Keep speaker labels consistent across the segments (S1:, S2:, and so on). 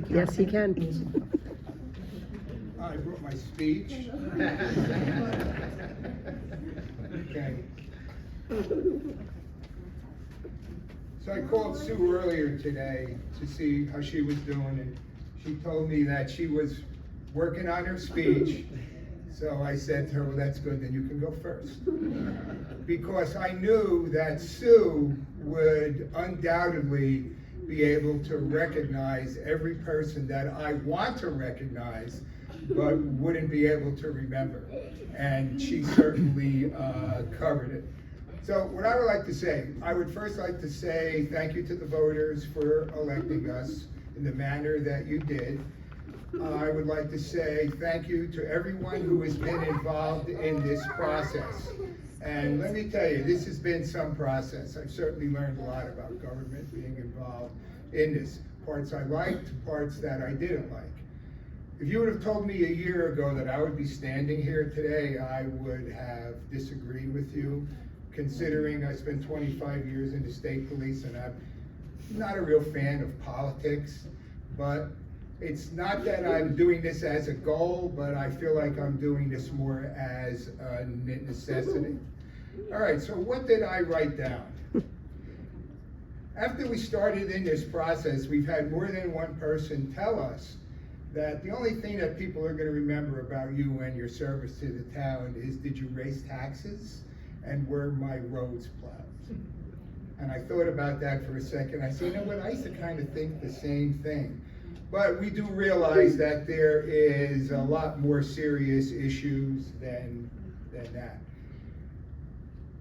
S1: Yes, he can.
S2: I brought my speech. Okay. So I called Sue earlier today to see how she was doing, and she told me that she was working on her speech. So I said to her, well, that's good, then you can go first. Because I knew that Sue would undoubtedly be able to recognize every person that I want to recognize, but wouldn't be able to remember. And she certainly covered it. So what I would like to say, I would first like to say thank you to the voters for electing us in the manner that you did. I would like to say thank you to everyone who has been involved in this process. And let me tell you, this has been some process. I've certainly learned a lot about government being involved in this. Parts I liked, parts that I didn't like. If you would have told me a year ago that I would be standing here today, I would have disagreed with you, considering I spent 25 years in the state police and I'm not a real fan of politics, but it's not that I'm doing this as a goal, but I feel like I'm doing this more as a necessity. All right, so what did I write down? After we started in this process, we've had more than one person tell us that the only thing that people are going to remember about you and your service to the town is, did you raise taxes and were my roads plowed? And I thought about that for a second. I said, you know what, I used to kind of think the same thing. But we do realize that there is a lot more serious issues than that.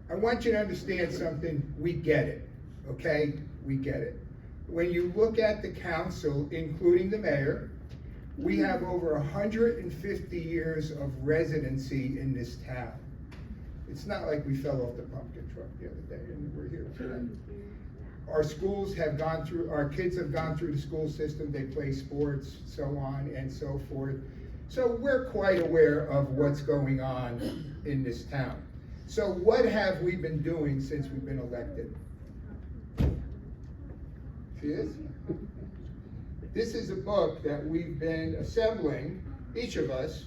S2: I want you to understand something. We get it, okay? We get it. When you look at the council, including the mayor, we have over 150 years of residency in this town. It's not like we fell off the pumpkin truck the other day and we're here today. Our schools have gone through, our kids have gone through the school system, they play sports, so on and so forth. So we're quite aware of what's going on in this town. So what have we been doing since we've been elected? See this? This is a book that we've been assembling, each of us,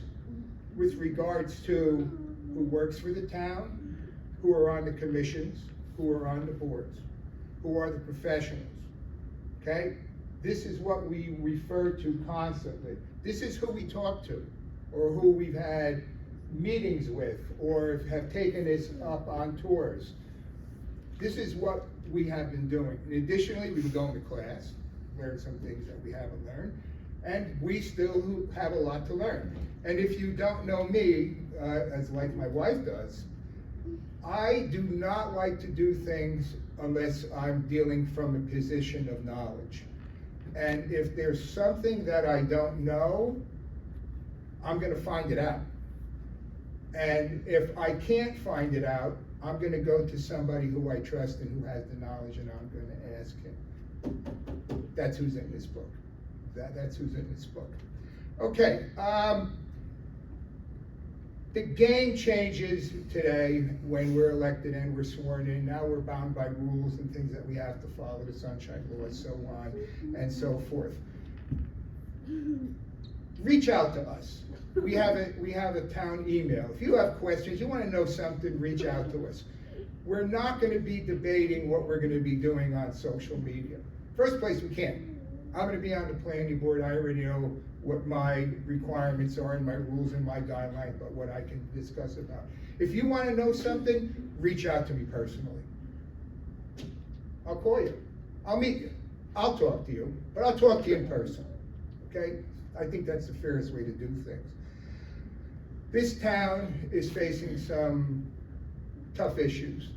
S2: with regards to who works for the town, who are on the commissions, who are on the boards, who are the professionals, okay? This is what we refer to constantly. This is who we talk to, or who we've had meetings with, or have taken us up on tours. This is what we have been doing. And additionally, we've been going to class, learned some things that we haven't learned, and we still have a lot to learn. And if you don't know me, as like my wife does, I do not like to do things unless I'm dealing from a position of knowledge. And if there's something that I don't know, I'm gonna find it out. And if I can't find it out, I'm gonna go to somebody who I trust and who has the knowledge, and I'm gonna ask him. That's who's in this book. That's who's in this book. Okay, the game changes today when we're elected and we're sworn in. Now we're bound by rules and things that we have to follow, the sunshine law, so on and so forth. Reach out to us. We have a town email. If you have questions, you want to know something, reach out to us. We're not going to be debating what we're going to be doing on social media. First place, we can't. I'm going to be on the planning board. I already know what my requirements are and my rules and my guidelines, but what I can discuss about. If you want to know something, reach out to me personally. I'll call you. I'll meet you. I'll talk to you, but I'll talk to you in person, okay? I think that's the fairest way to do things. This town is facing some tough issues.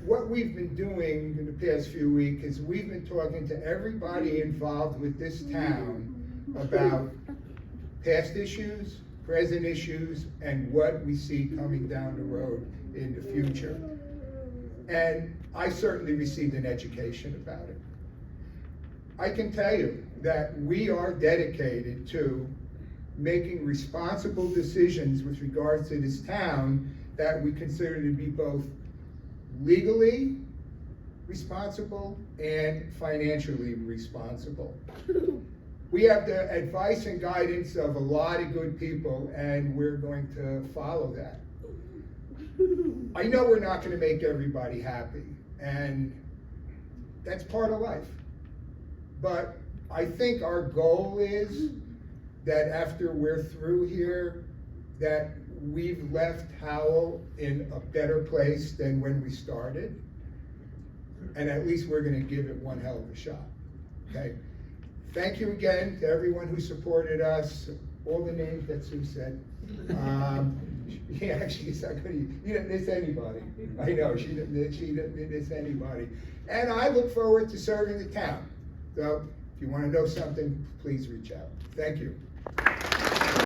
S2: What we've been doing in the past few weeks is we've been talking to everybody involved with this town about past issues, present issues, and what we see coming down the road in the future. And I certainly received an education about it. I can tell you that we are dedicated to making responsible decisions with regards to this town that we consider to be both legally responsible and financially responsible. we have the advice and guidance of a lot of good people, and we're going to follow that. I know we're not gonna make everybody happy, and that's part of life. But I think our goal is that after we're through here, that we've left Howell in a better place than when we started. And at least we're gonna give it one hell of a shot, okay? Thank you again to everyone who supported us, all the names that Sue said. Actually, it's not good. You didn't miss anybody. I know, she didn't miss anybody. And I look forward to serving the town. So if you wanna know something, please reach out. Thank you.